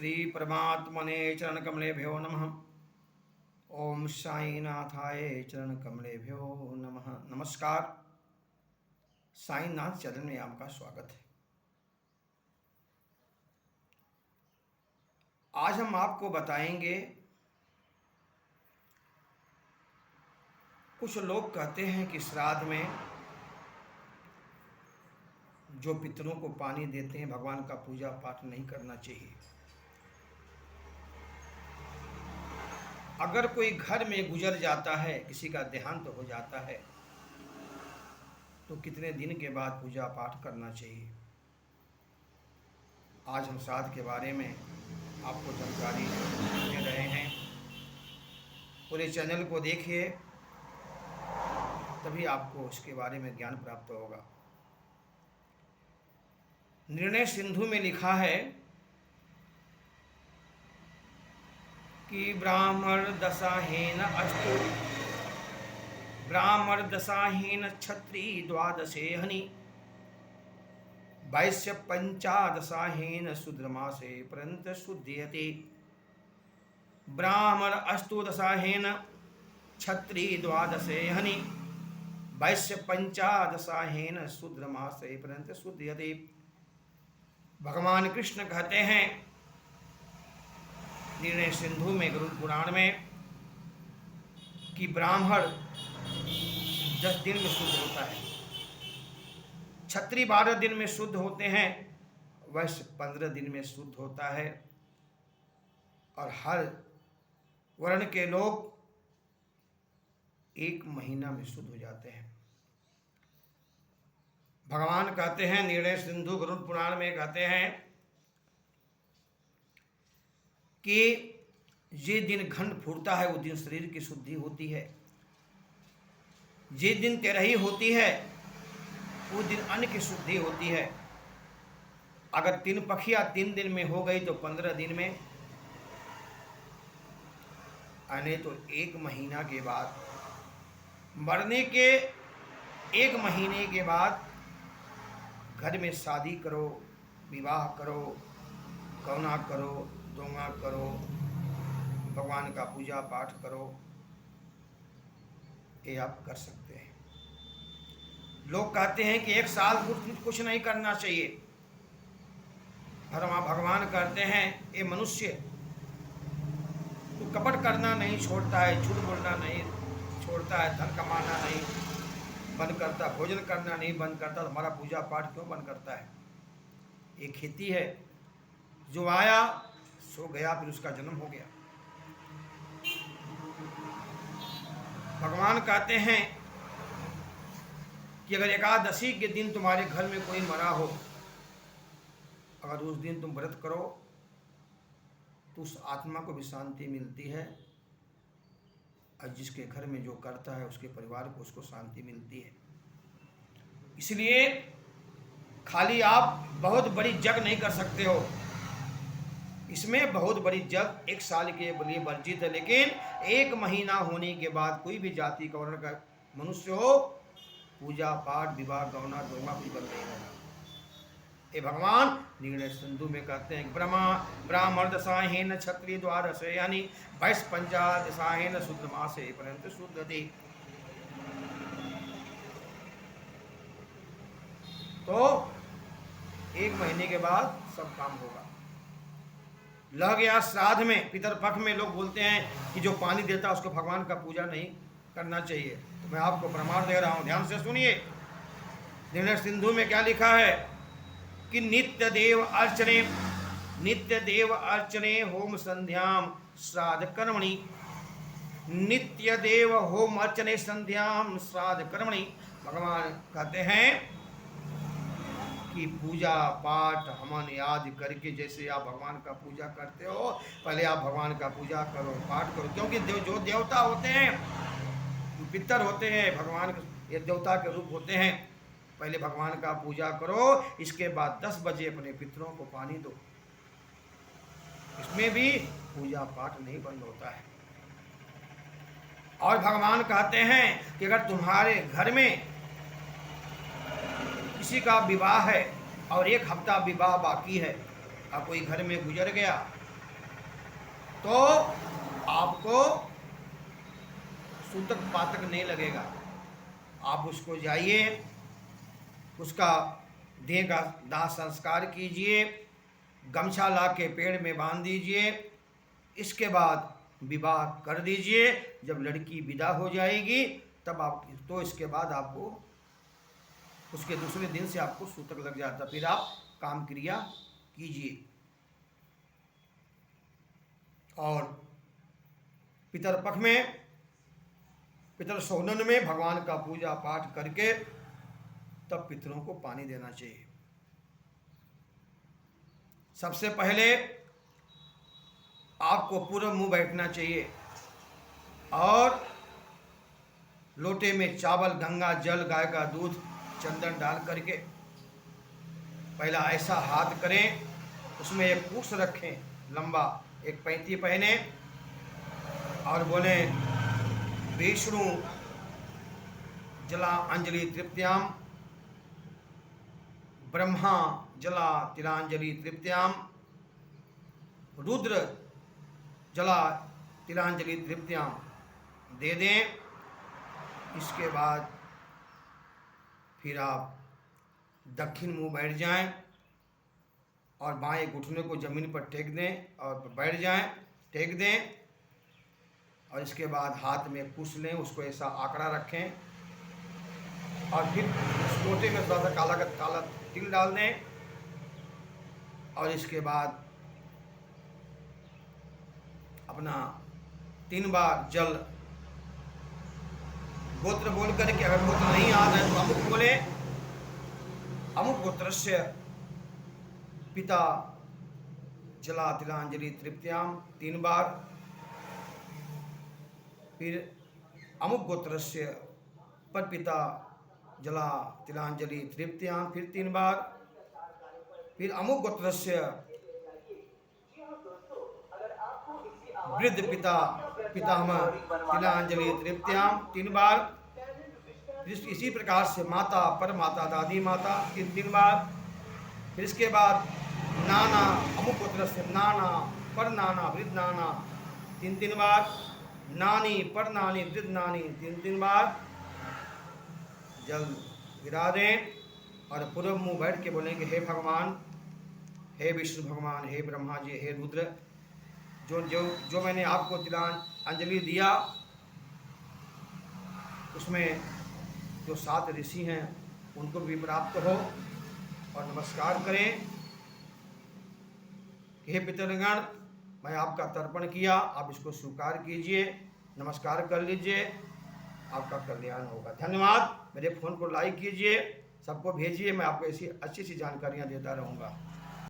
श्री परमात्मने चरण कमलेभ्यो नमः। ओम साईनाथाय चरण कमलेभ्यो नमः। नमस्कार। साईनाथ चरण में आपका स्वागत है। आज हम आपको बताएंगे, कुछ लोग कहते हैं कि श्राद्ध में जो पितरों को पानी देते हैं, भगवान का पूजा पाठ नहीं करना चाहिए। अगर कोई घर में गुजर जाता है, किसी का देहांत हो जाता है, तो कितने दिन के बाद पूजा पाठ करना चाहिए। आज हम श्राद्ध के बारे में आपको जानकारी दे रहे हैं। पूरे चैनल को देखिए, तभी आपको इसके बारे में ज्ञान प्राप्त होगा। निर्णय सिंधु में लिखा है कि ब्राह्मण दशाहीन अस्तु, ब्राह्मण दशाहीन क्षत्रि द्वादशे हनि, वैश्य पंचादशाहीन शूद्रमासे पर्यंत शुद्धयते। ब्राह्मण अस्तु दशाहीन क्षत्रि द्वादशे हनि, वैश्य पंचादशाहीन शूद्रमासे पर्यंत शुद्धयते। भगवान कृष्ण कहते हैं निर्णय सिंधु में, गरुड़ पुराण में, कि ब्राह्मण 10 दिन में शुद्ध होता है, क्षत्रिय 12 दिन में शुद्ध होते हैं, वैश्य 15 दिन में शुद्ध होता है, और हर वर्ण के लोग 1 महीना में शुद्ध हो जाते हैं। भगवान कहते हैं, निर्णय सिंधु गरुड़ पुराण में कहते हैं कि ये दिन घंट फूटता है, उस दिन शरीर की शुद्धि होती है। जिस दिन तेरही होती है, उस दिन अन्न की शुद्धि होती है। अगर 3 पखियां 3 दिन में हो गई तो 15 दिन में, यानी तो 1 महीना के बाद, मरने के 1 महीने के बाद घर में शादी करो, विवाह करो, गौना करो, दोंगा करो, भगवान का पूजा पाठ करो, ये आप कर सकते हैं। लोग कहते हैं कि 1 साल कुछ नहीं करना चाहिए। भगवान कहते हैं, ये मनुष्य तो कपट करना नहीं छोड़ता है, झूठ बोलना नहीं छोड़ता है, धन कमाना नहीं बंद करता, भोजन करना नहीं बंद करता, तो हमारा पूजा पाठ क्यों बंद करता है। ये खेती है, जो आया सो गया, फिर उसका जन्म हो गया। भगवान कहते हैं कि अगर एकादशी के दिन तुम्हारे घर में कोई मरा हो, अगर उस दिन तुम व्रत करो तो उस आत्मा को भी शांति मिलती है, और जिसके घर में जो करता है उसके परिवार को, उसको शांति मिलती है। इसलिए खाली आप बहुत बड़ी जग नहीं कर सकते हो, इसमें बहुत बड़ी जग 1 साल के लिए वर्जित है, लेकिन 1 महीना होने के बाद कोई भी जाति का वर्ण का मनुष्य हो, पूजा पाठ, विवाह, गौना, दोंगा कुछ बंद नहीं होगा। ये भगवान निर्णय सिंधु में कहते हैं, ब्राह्मण दशाहीन क्षत्रिय द्वादशे यानी वैश्य पंचादशाहीन शूद्रमासे पर्यंत शुद्धते। तो 1 महीने के बाद सब काम होगा। लग गया श्राद्ध में, पितर पक्ष में लोग बोलते हैं कि जो पानी देता है उसको भगवान का पूजा नहीं करना चाहिए। तो मैं आपको प्रमाण दे रहा हूं, ध्यान से सुनिए। निर्णय सिंधु में क्या लिखा है कि नित्य देव अर्चने होम संध्याम श्राद्ध कर्मणि, नित्य देव होम अर्चने संध्याम श्राद्ध कर्मणि। भगवान कहते हैं कि पूजा पाठ हवन याद करके, जैसे आप भगवान का पूजा करते हो, पहले आप भगवान का पूजा करो, पाठ करो, क्योंकि जो देवता होते हैं, पितर होते हैं, भगवान ये देवता के रूप होते हैं। पहले भगवान का पूजा करो, इसके बाद 10 बजे अपने पितरों को पानी दो। इसमें भी पूजा पाठ नहीं बंद होता है। और भगवान कहते हैं कि अगर तुम्हारे घर में किसी का विवाह है और 1 हफ्ता विवाह बाकी है, और कोई घर में गुजर गया, तो आपको सूतक पातक नहीं लगेगा। आप उसको जाइए, उसका देह का दाह संस्कार कीजिए, गमछा ला के पेड़ में बांध दीजिए, इसके बाद विवाह कर दीजिए। जब लड़की विदा हो जाएगी तब आप, तो इसके बाद आपको उसके दूसरे दिन से आपको सूतक लग जाता, फिर आप काम क्रिया कीजिए। और पितरपक्ष में, पितर सोहनन में भगवान का पूजा पाठ करके तब पितरों को पानी देना चाहिए। सबसे पहले आपको पूर्व मुंह बैठना चाहिए और लोटे में चावल, गंगा जल, गाय का दूध, चंदन डाल करके पहला ऐसा हाथ करें, उसमें एक कुश रखें लंबा, एक पैंती पहने और बोले विष्णु जला अंजलि तृप्त्याम, ब्रह्मा जला तिलांजलि तृप्त्याम, रुद्र जला तिलांजलि तृप्त्याम दे दें। इसके बाद फिर आप दक्षिण मुंह बैठ जाएं और बाएं घुटने को जमीन पर टेक दें और बैठ जाएं, टेक दें। और इसके बाद हाथ में कुश लें, उसको ऐसा आंकड़ा रखें और फिर उस लोटे में थोड़ा सा काला तिल डाल दें। और इसके बाद अपना 3 बार जल गोत्र बोल करके, अगर गोत्र नहीं याद है तो अमुक बोले, अमुक गोत्रस्य पिता जला तिलांजलि तृप्त्याम 3 बार, फिर अमुक गोत्रस्य पर पिता जला तिलांजलि तृप्त्याम फिर 3 बार, फिर अमुक गोत्रस्य वृद्ध पिता पितामह तिलांजलि तृप्त्याम 3 बार। इसी प्रकार से माता, पर माता, दादी माता 3 बार। फिर इसके बाद नाना, अमुक गोत्र से नाना, पर नाना, वृद्ध नाना 3 बार, नानी, पर नानी, वृद्ध नानी 3 बार जल गिरा दें। और पूर्व मुंह बैठ के बोलेंगे हे भगवान, हे विष्णु भगवान, हे ब्रह्मा जी, हे रुद्र, जो मैंने आपको तिलांजलि दिया उसमें जो 7 ऋषि हैं उनको भी प्राप्त हो। और नमस्कार करें, हे पितृगण, मैं आपका तर्पण किया, आप इसको स्वीकार कीजिए, नमस्कार कर लीजिए, आपका कल्याण होगा। धन्यवाद। मेरे फ़ोन को लाइक कीजिए, सबको भेजिए, मैं आपको ऐसी अच्छी सी जानकारियाँ देता रहूँगा।